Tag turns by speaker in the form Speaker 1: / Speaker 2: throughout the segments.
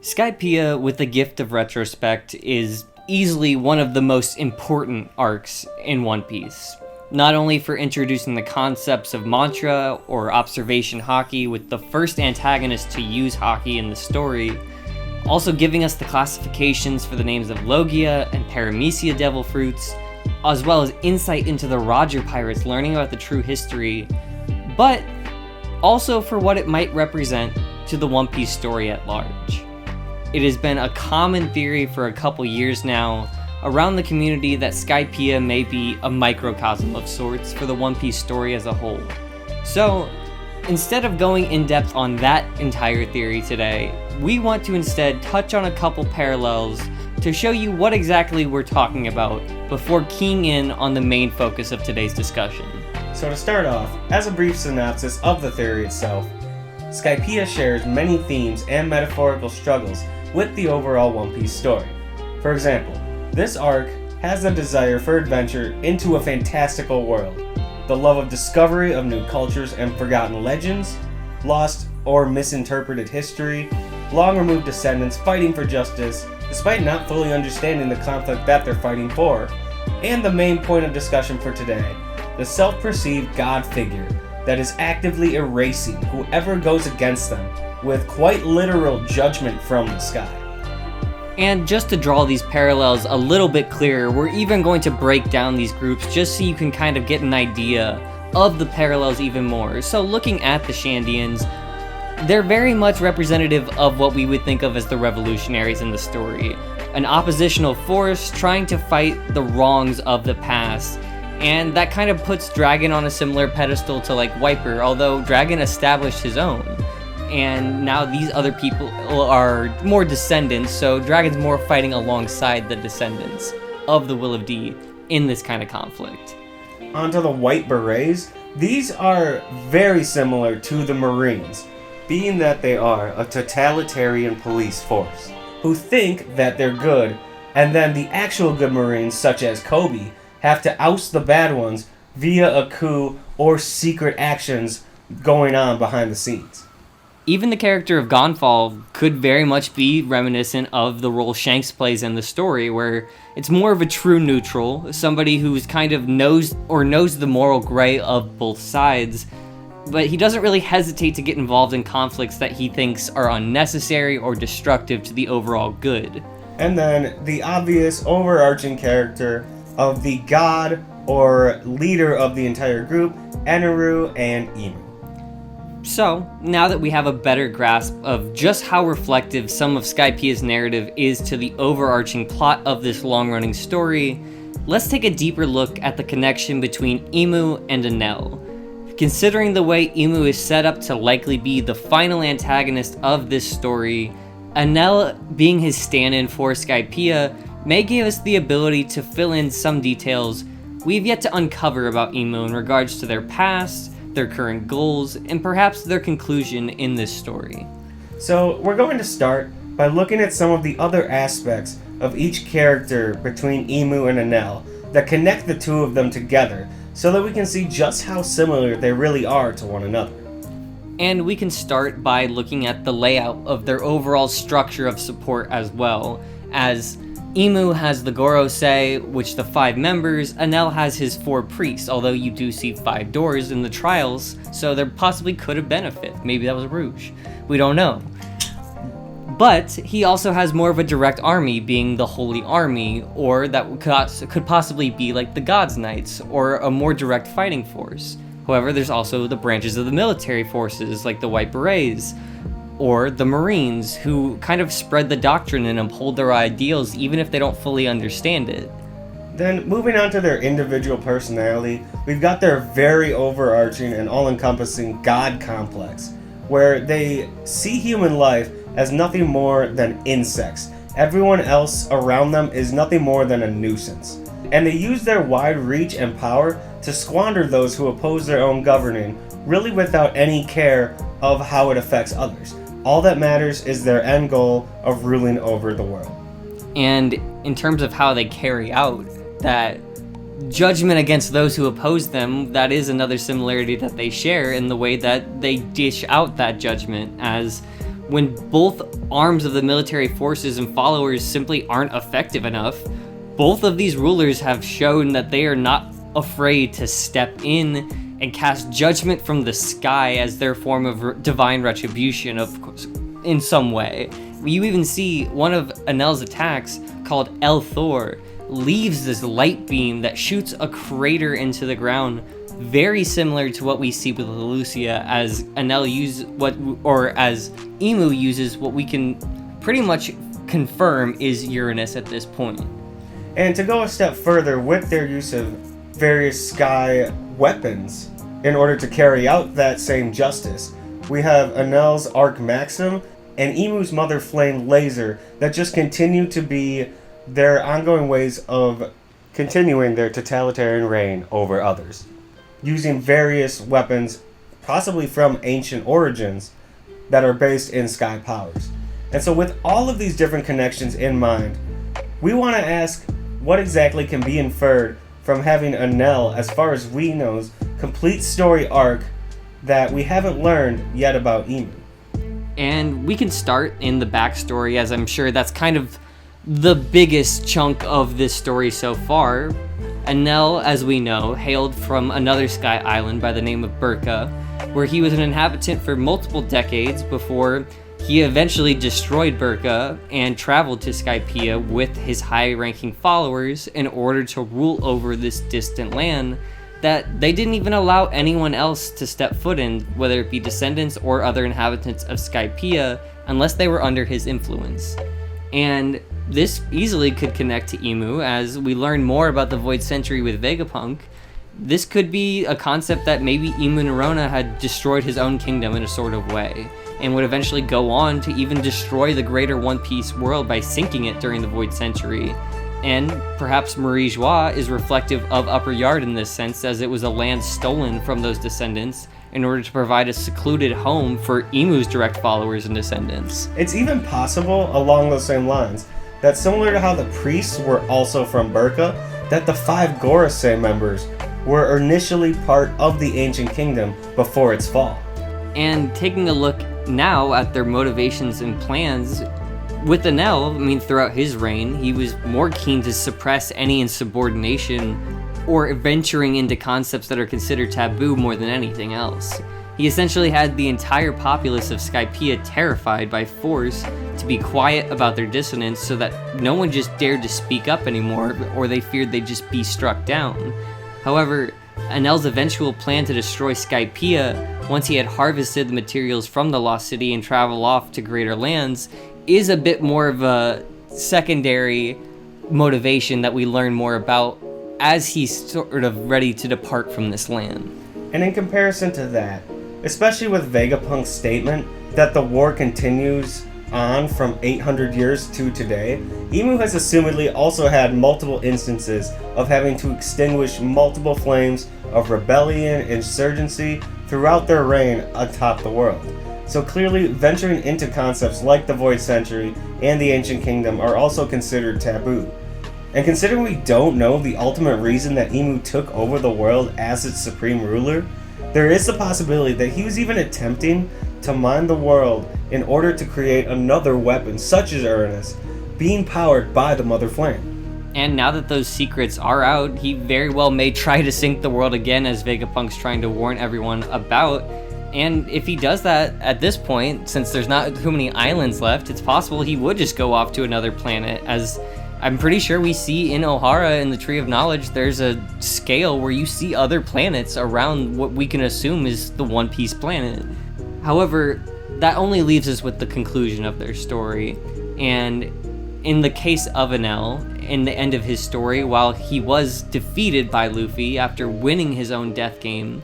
Speaker 1: Skypiea, with the gift of retrospect, is easily one of the most important arcs in One Piece. Not only for introducing the concepts of mantra or observation haki with the first antagonist to use haki in the story, also giving us the classifications for the names of Logia and Paramecia devil fruits, as well as insight into the Roger pirates learning about the true history, but also for what it might represent to the One Piece story at large. It has been a common theory for a couple years now around the community that Skypiea may be a microcosm of sorts for the One Piece story as a whole. So, instead of going in depth on that entire theory today, we want to instead touch on a couple parallels to show you what exactly we're talking about before keying in on the main focus of today's discussion.
Speaker 2: So to start off, as a brief synopsis of the theory itself, Skypiea shares many themes and metaphorical struggles with the overall One Piece story. For example, this arc has a desire for adventure into a fantastical world, the love of discovery of new cultures and forgotten legends, lost or misinterpreted history, long-removed descendants fighting for justice despite not fully understanding the conflict that they're fighting for, and the main point of discussion for today, the self-perceived God figure that is actively erasing whoever goes against them with quite literal judgment from the sky.
Speaker 1: And just to draw these parallels a little bit clearer, we're even going to break down these groups just so you can kind of get an idea of the parallels even more. So looking at the Shandians, they're very much representative of what we would think of as the revolutionaries in the story. An oppositional force trying to fight the wrongs of the past. And that kind of puts Dragon on a similar pedestal to like Wiper, although Dragon established his own. And now these other people are more descendants, so Dragon's more fighting alongside the descendants of the Will of D in this kind of conflict.
Speaker 2: Onto the White Berets, these are very similar to the Marines, being that they are a totalitarian police force, who think that they're good, and then the actual good Marines, such as Kobe, have to oust the bad ones via a coup or secret actions going on behind the scenes.
Speaker 1: Even the character of Gonfall could very much be reminiscent of the role Shanks plays in the story, where it's more of a true neutral, somebody who's kind of knows the moral gray of both sides, but he doesn't really hesitate to get involved in conflicts that he thinks are unnecessary or destructive to the overall good.
Speaker 2: And then the obvious overarching character of the god or leader of the entire group, Enel and Imu.
Speaker 1: So, now that we have a better grasp of just how reflective some of Skypiea's narrative is to the overarching plot of this long-running story, let's take a deeper look at the connection between Imu and Enel. Considering the way Imu is set up to likely be the final antagonist of this story, Enel being his stand-in for Skypiea may give us the ability to fill in some details we've yet to uncover about Imu in regards to their past, their current goals, and perhaps their conclusion in this story.
Speaker 2: So we're going to start by looking at some of the other aspects of each character between Imu and Enel that connect the two of them together so that we can see just how similar they really are to one another.
Speaker 1: And we can start by looking at the layout of their overall structure of support as well, as Imu has the Gorosei, which the 5 members, Enel has his 4 priests, although you do see 5 doors in the trials, so there possibly could have been a 5th. Maybe that was Rouge. We don't know. But he also has more of a direct army, being the Holy Army, or that could possibly be like the God's Knights, or a more direct fighting force. However, there's also the branches of the military forces, like the White Berets, or the Marines, who kind of spread the doctrine and uphold their ideals even if they don't fully understand it.
Speaker 2: Then, moving on to their individual personality, we've got their very overarching and all-encompassing God complex, where they see human life as nothing more than insects. Everyone else around them is nothing more than a nuisance. And they use their wide reach and power to squander those who oppose their own governing, really without any care of how it affects others. All that matters is their end goal of ruling over the world.
Speaker 1: And in terms of how they carry out that judgment against those who oppose them, that is another similarity that they share in the way that they dish out that judgment, as when both arms of the military forces and followers simply aren't effective enough, both of these rulers have shown that they are not afraid to step in and cast judgment from the sky as their form of divine retribution, of course, in some way. You even see one of Enel's attacks, called El Thor, leaves this light beam that shoots a crater into the ground, very similar to what we see with Lucia, as Enel as Imu uses what we can pretty much confirm is Uranus at this point.
Speaker 2: And to go a step further with their use of various sky weapons in order to carry out that same justice, we have Enel's Arc Maxim and Imu's Mother Flame Laser that just continue to be their ongoing ways of continuing their totalitarian reign over others, using various weapons, possibly from ancient origins, that are based in sky powers. And so with all of these different connections in mind, we want to ask what exactly can be inferred from having Enel, as far as we know, complete story arc that we haven't learned yet about Imu.
Speaker 1: And we can start in the backstory, as I'm sure that's kind of the biggest chunk of this story so far. Enel, as we know, hailed from another sky island by the name of Burka, where he was an inhabitant for multiple decades before he eventually destroyed Burka and traveled to Skypiea with his high-ranking followers in order to rule over this distant land that they didn't even allow anyone else to step foot in, whether it be descendants or other inhabitants of Skypiea, unless they were under his influence. And this easily could connect to Imu, as we learn more about the Void Century with Vegapunk. This could be a concept that maybe Imu Narona had destroyed his own kingdom in a sort of way, and would eventually go on to even destroy the greater One Piece world by sinking it during the Void Century. And perhaps Marie Joie is reflective of Upper Yard in this sense, as it was a land stolen from those descendants in order to provide a secluded home for Imu's direct followers and descendants.
Speaker 2: It's even possible, along those same lines, that similar to how the priests were also from Burka, that the 5 Gorosei members were initially part of the ancient kingdom before its fall.
Speaker 1: And taking a look now at their motivations and plans, with Enel, throughout his reign, he was more keen to suppress any insubordination or venturing into concepts that are considered taboo more than anything else. He essentially had the entire populace of Skypiea terrified by force to be quiet about their dissonance so that no one just dared to speak up anymore, or they feared they'd just be struck down. However, Enel's eventual plan to destroy Skypiea, once he had harvested the materials from the Lost City and travel off to greater lands, is a bit more of a secondary motivation that we learn more about as he's sort of ready to depart from this land.
Speaker 2: And in comparison to that, especially with Vegapunk's statement that the war continues on from 800 years to today, Imu has assumedly also had multiple instances of having to extinguish multiple flames of rebellion and insurgency throughout their reign atop the world. So clearly, venturing into concepts like the Void Century and the Ancient Kingdom are also considered taboo. And considering we don't know the ultimate reason that Imu took over the world as its supreme ruler, there is the possibility that he was even attempting to mine the world in order to create another weapon, such as Uranus, being powered by the Mother Flame.
Speaker 1: And now that those secrets are out, he very well may try to sink the world again, as Vegapunk's trying to warn everyone about. And if he does that at this point, since there's not too many islands left, it's possible he would just go off to another planet, as I'm pretty sure we see in Ohara in the Tree of Knowledge, there's a scale where you see other planets around what we can assume is the One Piece planet. However, that only leaves us with the conclusion of their story. And in the case of Enel, in the end of his story, while he was defeated by Luffy after winning his own death game,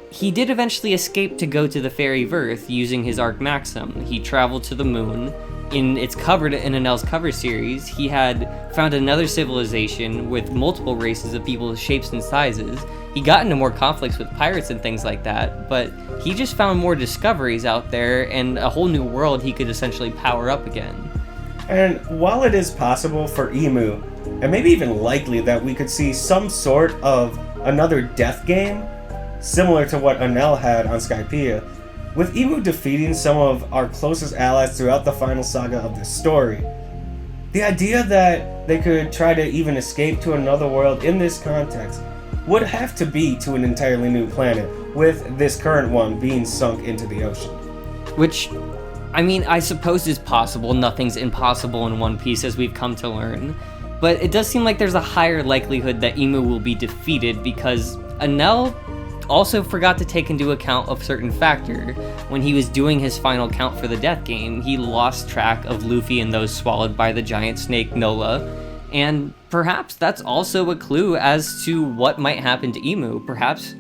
Speaker 1: he did eventually escape to go to the fairy Verth using his Arc Maxim. He traveled to the moon. It's covered in Enel's cover series. He had found another civilization with multiple races of people of shapes and sizes. He got into more conflicts with pirates and things like that, but he just found more discoveries out there and a whole new world he could essentially power up again.
Speaker 2: And while it is possible for Imu, and maybe even likely that we could see some sort of another death game, similar to what Enel had on Skypiea, With Imu defeating some of our closest allies throughout the final saga of this story, the idea that they could try to even escape to another world in this context would have to be to an entirely new planet, with this current one being sunk into the ocean.
Speaker 1: Which, I mean, I suppose is possible. Nothing's impossible in One Piece, as we've come to learn. But it does seem like there's a higher likelihood that Imu will be defeated because Enel also forgot to take into account a certain factor. When he was doing his final count for the death game, he lost track of Luffy and those swallowed by the giant snake Nola, and perhaps that's also a clue as to what might happen to Imu. Perhaps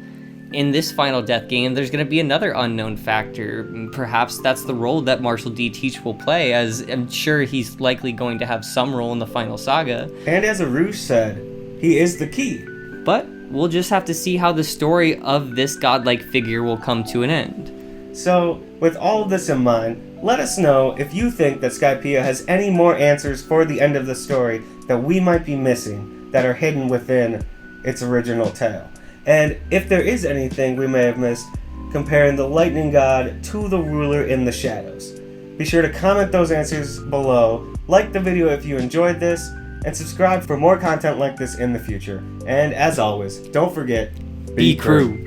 Speaker 1: in this final death game, there's going to be another unknown factor. Perhaps that's the role that Marshall D. Teach will play, as I'm sure he's likely going to have some role in the final saga.
Speaker 2: And as Arush said, he is the key.
Speaker 1: But we'll just have to see how the story of this godlike figure will come to an end.
Speaker 2: So, with all of this in mind, let us know if you think that Skypiea has any more answers for the end of the story that we might be missing, that are hidden within its original tale. And if there is anything we may have missed comparing the lightning god to the ruler in the shadows. Be sure to comment those answers below, like the video if you enjoyed this, and subscribe for more content like this in the future. And as always, don't forget,
Speaker 1: Be crew.